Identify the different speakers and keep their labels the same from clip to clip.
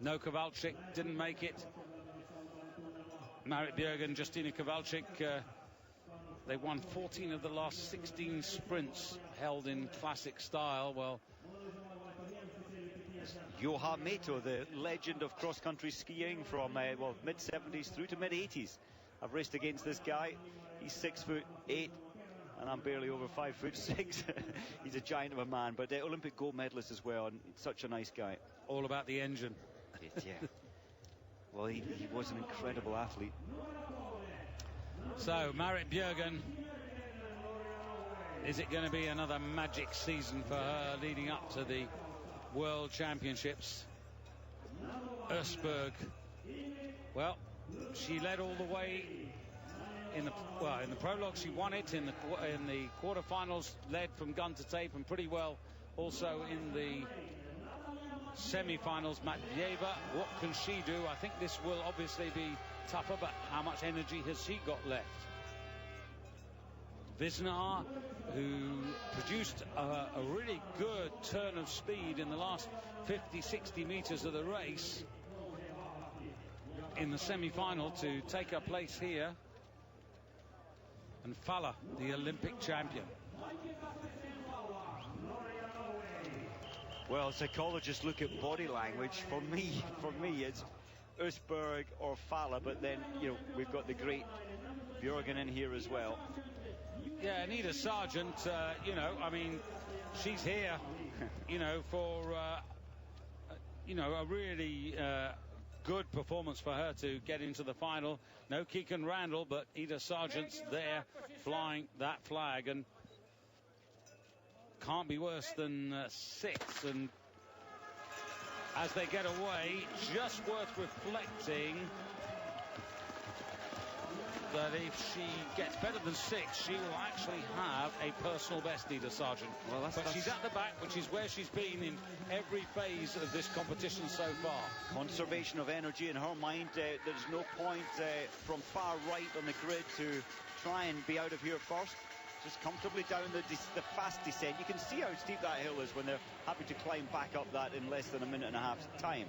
Speaker 1: No, Kowalczyk didn't make it. Marit Bjoergen, Justina Kowalczyk, they won 14 of the last 16 sprints held in classic style. Well,
Speaker 2: Juha Meto, the legend of cross-country skiing from mid-70s through to mid-80s. I've raced against this guy. He's 6'8", and I'm barely over 5'6". He's a giant of a man, but Olympic gold medalist as well, and such a nice guy.
Speaker 1: All about the engine.
Speaker 2: Yeah. Well, he was an incredible athlete.
Speaker 1: So, Marit Bjoergen, is it going to be another magic season for her leading up to the World Championships? Oestberg, well, she led all the way in the prologue. She won it in the quarterfinals, led from gun to tape, and pretty well also in the semi-finals. Matveeva, what can she do? I think this will obviously be tougher, but how much energy has she got left? Visnar, who produced a really good turn of speed in the last 50-60 meters of the race in the semi-final to take her place here. And Falla, the Olympic champion.
Speaker 2: Well, psychologists look at body language. For me, it's Oestberg or Falla, but then, we've got the great Bjoergen in here as well.
Speaker 1: Yeah, Anita Sargent, she's here, for, a really good performance for her to get into the final. No Keegan Randall, but Ida Sargent's there flying that flag, and can't be worse than 6. And as they get away, just worth reflecting that if she gets better than 6, she will actually have a personal best, Ida Sargent. Well, but she's at the back, which is where she's been in every phase of this competition so far.
Speaker 2: Conservation of energy in her mind. There's no point from far right on the grid to try and be out of here first. Just comfortably down the fast descent. You can see how steep that hill is when they're happy to climb back up that in less than a minute and a half's time.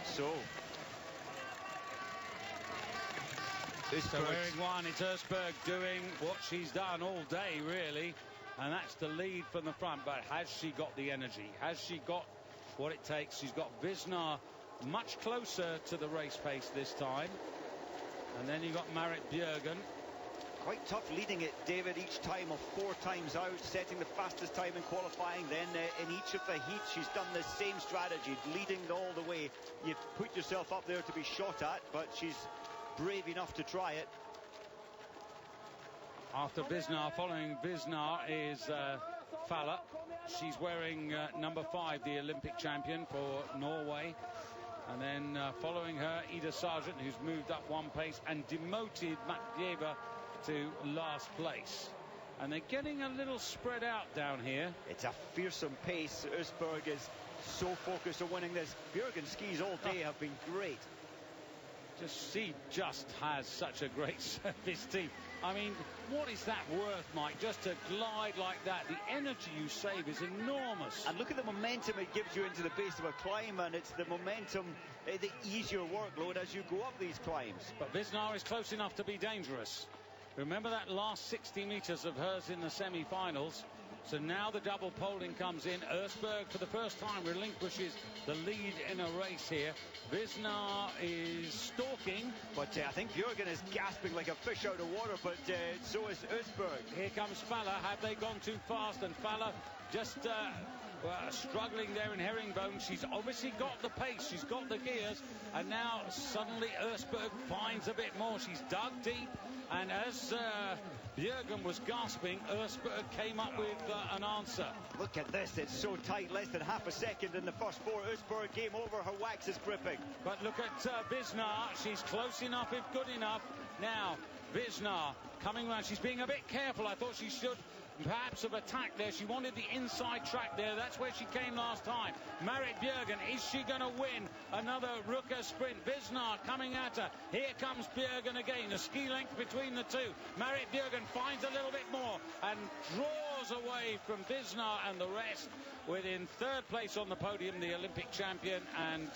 Speaker 2: So
Speaker 1: wearing one, it's Oestberg doing what she's done all day, really, and that's the lead from the front. But has she got the energy? Has she got what it takes? She's got Visnar much closer to the race pace this time. And then you got Marit Bjoergen.
Speaker 2: Quite tough leading it, David, each time of 4 times out, setting the fastest time in qualifying. Then in each of the heats, she's done the same strategy, leading all the way. You put yourself up there to be shot at, but she's brave enough to try it.
Speaker 1: After Visnar, following Visnar is Falla. She's wearing number 5, the Olympic champion for Norway. And then following her, Ida Sargent, who's moved up 1 pace and demoted Matveeva to last place. And they're getting a little spread out down here.
Speaker 2: It's a fearsome pace. Oestberg is so focused on winning this. Bjoergen's skis all day have been great.
Speaker 1: She just has such a great service team. I mean, what is that worth, Mike? Just to glide like that, the energy you save is enormous.
Speaker 2: And look at the momentum it gives you into the base of a climb, and it's the momentum, the easier workload as you go up these climbs.
Speaker 1: But Visnar is close enough to be dangerous. Remember that last 60 metres of hers in the semi-finals. So now the double polling comes in. Oestberg for the first time relinquishes the lead in a race here. Visnar is stalking.
Speaker 2: But I think Bjoergen is gasping like a fish out of water, but so is Oestberg.
Speaker 1: Here comes Falla. Have they gone too fast? And Falla just struggling there in herringbone. She's obviously got the pace. She's got the gears. And now suddenly Oestberg finds a bit more. She's dug deep. And as Bjoergen was gasping, Oestberg came up with an answer.
Speaker 2: Look at this, it's so tight, less than half a second in the first 4. Oestberg game over, her wax is gripping.
Speaker 1: But look at Visnar, she's close enough if good enough. Now, Visnar coming round, she's being a bit careful. I thought she should perhaps of attack there. She wanted the inside track there. That's where she came last time. Marit Bjoergen, is she going to win another Ruka sprint? Visnar coming at her. Here comes Bjoergen again. A ski length between the two. Marit Bjoergen finds a little bit more and draws away from Visnar and the rest. Within third place on the podium, the Olympic champion, and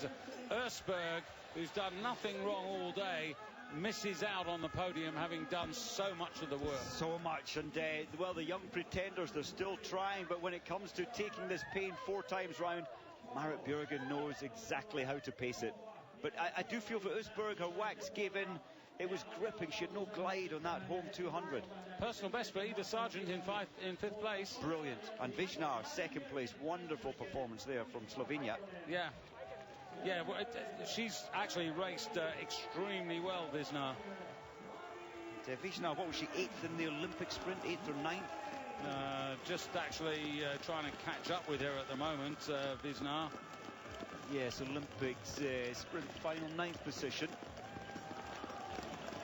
Speaker 1: Oestberg, who's done nothing wrong all day, misses out on the podium, having done so much of the work.
Speaker 2: So much, and well, the young pretenders, they're still trying, but when it comes to taking this pain 4 times round, Marit Bjoergen knows exactly how to pace it. But I do feel for Oestberg, her wax gave in. It was gripping. She had no glide on that home 200.
Speaker 1: Personal best for Ida Sargent in 5th place.
Speaker 2: Brilliant. And Visnar, 2nd place. Wonderful performance there from Slovenia.
Speaker 1: Yeah. Yeah, well, she's actually raced extremely well, Visnar.
Speaker 2: Visnar, what was she, 8th in the Olympic sprint, 8th or 9th?
Speaker 1: Just actually trying to catch up with her at the moment, Visnar.
Speaker 2: Yes, Olympics sprint final, 9th position.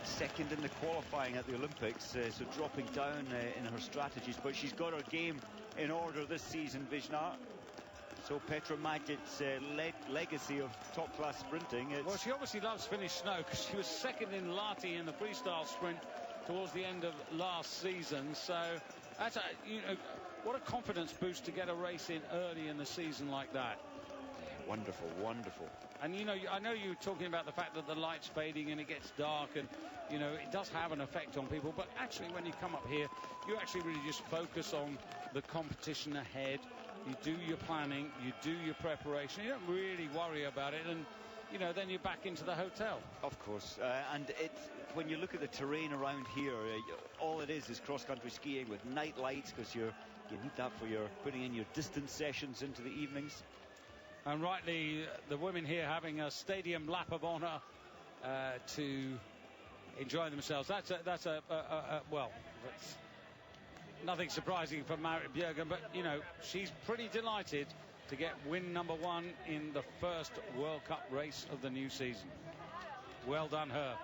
Speaker 2: 2nd in the qualifying at the Olympics, so dropping down in her strategies, but she's got her game in order this season, Visnar. So Petra Magid's legacy of top-class sprinting.
Speaker 1: Well, she obviously loves Finnish snow, because she was 2nd in Lahti in the freestyle sprint towards the end of last season. So that's what a confidence boost to get a race in early in the season like that.
Speaker 2: Wonderful, wonderful.
Speaker 1: And I know you were talking about the fact that the light's fading and it gets dark, and it does have an effect on people. But actually, when you come up here, you actually really just focus on the competition ahead. You do your planning, you do your preparation. You don't really worry about it, and then you're back into the hotel.
Speaker 2: Of course, and when you look at the terrain around here, all it is cross-country skiing with night lights, because you need that for your putting in your distance sessions into the evenings.
Speaker 1: And rightly, the women here having a stadium lap of honour to enjoy themselves. That's nothing surprising for Marit Bjoergen, but she's pretty delighted to get win number 1 in the first World Cup race of the new season. Well done her.